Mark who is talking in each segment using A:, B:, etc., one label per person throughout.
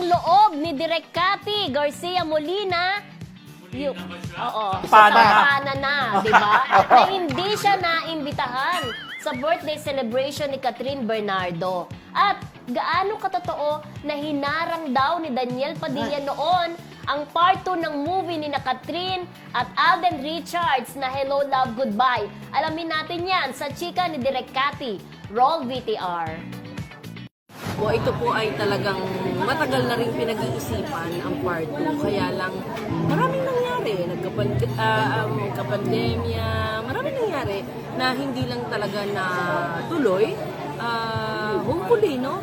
A: loob ni Direk Cathy Garcia Molina.
B: Pana
A: Na, di ba? Na hindi siya naimbitahan sa birthday celebration ni Catherine Bernardo. At gaano katotoo na hinarang daw ni Daniel Padilla noon ang part 2 ng movie ni na Catherine at Alden Richards na Hello, Love, Goodbye. Alamin natin yan sa chika ni Direk Cathy. Roll VTR.
C: O ito po ay talagang matagal na rin pinag-iisipan ang part 2. Kaya lang maraming nangyari. Nagkapandemya, maraming nangyari na hindi lang talaga na tuloy. Hopefully, no?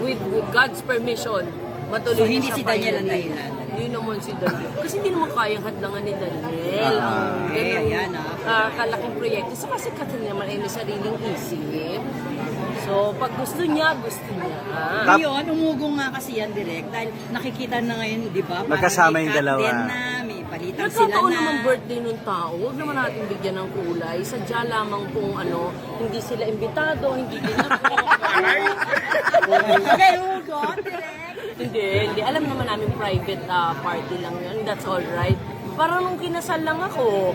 C: With God's permission, matuloy
D: So, hindi
C: siya
D: si Daniel ang
C: finally.
D: dahilan?
C: Hindi naman si Daniel. Kasi hindi naman kayang hadlangan ni Daniel.
D: ayan,
C: Kalaking proyekto. So, kasi Catherine naman ay may sariling isip. So, pag gusto niya, gusto niya.
D: Ngayon, umugong nga kasi yan direct dahil nakikita na ngayon, di ba? parang
B: Magkasama
D: may
B: yung
D: cut
B: dalawa.
D: din na, may palitan sila
C: Nagkataon
D: na.
C: naman birthday ng tao, huwag naman natin bigyan ng kulay. Sadya lamang kung hindi sila imbitado, hindi din ako.
D: Okay, ugot, direct.
C: Hindi. Alam naman namin private party lang yun. That's all right. Parang nung kinasal lang ako,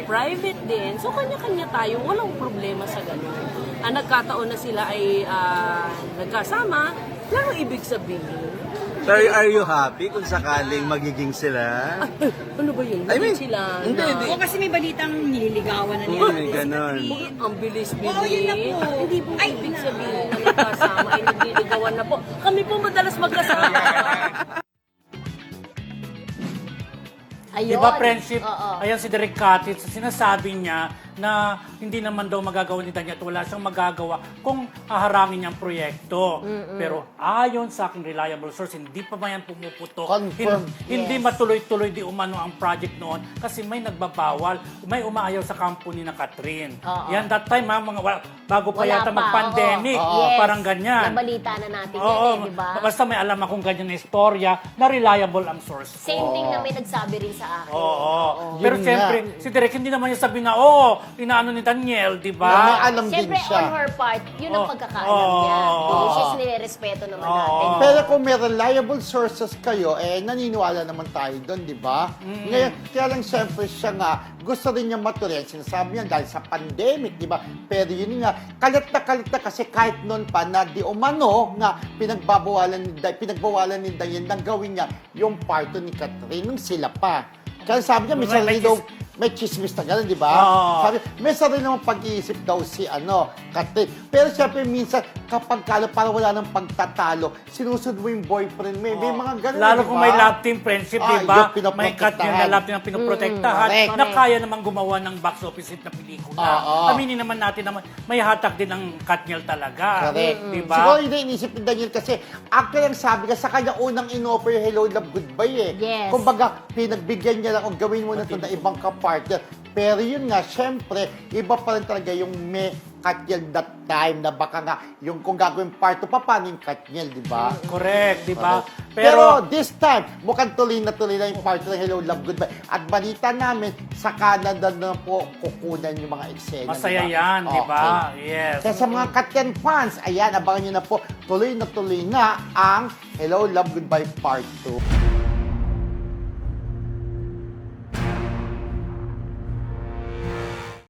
C: private din. So, kanya-kanya tayo. Walang problema sa ganun. Nagkataon na sila ay nagkasama, lang ibig sabihin.
B: So, are you happy kung sakaling magiging sila?
C: Ano ba yun?
B: I mean,
C: Sila
B: hindi,
C: na-
B: hindi.
D: O kasi may balitang nililigawan na niya.
B: May ganon.
C: Ang bilis-bilis.
D: Oo, yun na po.
C: Hindi po ibig sabihin na magkasama ay nagliligawan na po. Kami po madalas magkasama.
A: Ayun.
E: Di ba, friendship?
A: Oo.
E: Ayan si Direk Cathy, sinasabi niya na hindi naman daw magagawa ni Daniel at wala siyang magagawa kung haharangin niya ang proyekto. Pero ayon sa aking reliable source, hindi pa ba yan pumuputok?
F: Confirm.
E: Hindi matuloy-tuloy di umano ang project noon kasi may nagbabawal, may umaayaw sa company na Catherine.
A: Oo.
E: Yan, that time, bago pa
A: Wala
E: yata
A: pa,
E: mag-pandemic,
A: oo. Yes.
E: parang ganyan.
A: Nabalita na natin yan
E: Oo,
A: di ba?
E: basta may alam akong ganyan na istorya na reliable ang source ko.
A: Same thing na may nagsabi rin sa akin.
E: Oo. Pero
F: Yun
E: siyempre, si Direk hindi naman niya sabi na, inaano ni Daniel, di
F: May
E: ba?
F: alam din
A: Siyempre,
F: siya.
A: on her part, yun ang
E: Oh.
A: pagkakaalam
E: Oh.
A: niya.
E: Oh.
A: Which is nire-respeto naman
E: Oh.
A: natin.
F: Pero kung may reliable sources kayo, naniniwala naman tayo doon, di ba? Ngayon, kaya lang siyempre siya nga, gusto rin niya matuloy. Sinasabi niya dahil sa pandemic, di ba? Pero yun nga, kalit na kasi kahit noon pa na di umano nga pinagbawalan ni Diane nang gawin niya yung parto ni Catherine nung sila pa. Kaya sabi niya, may chismis na gano'n, di ba?
E: Oo.
F: Sabi, may sarili namang pag-iisip daw si Catherine. Pero siyempre, minsan, kapag parang wala nang pagtatalo, sinusunod mo yung boyfriend mo. May mga gano'n,
E: Lalo
F: di
E: kung
F: ba?
E: may love team friendship, di
F: yung
E: ba?
F: pinoprotektahan.
E: May cut yun na love team na pinoprotektahan
F: correct.
E: na kaya namang gumawa ng box office hit na pelikula.
F: Oo.
E: Aminin naman natin na may hatak din ang Katniel talaga.
F: Correct.
E: Di ba?
F: Siguro yun na inisip ni Daniel kasi actually ang sabi ka sa kanya unang in-offer yung Hello, Love, Goodbye eh.
A: Yes.
F: Kumbaga, pinagbigyan niya lang o gawin mo na ito na ibang kapartner. Pero yun nga, syempre, iba pa rin talaga yung may Katniel that time na baka nga yung kung gagawin part 2 pa, paano yung Katniel, di ba?
E: Correct, di ba?
F: Pero this time, mukhang tuloy na yung part ng Hello, Love, Goodbye. At balita namin, sa Canada na po kukunan yung mga eksena.
E: Masaya
F: di ba?
E: yan, di ba?
F: Okay.
E: Yes.
F: Kaya sa mga Katniel fans, ayan, abangan nyo na po, tuloy na ang Hello, Love, Goodbye Part 2.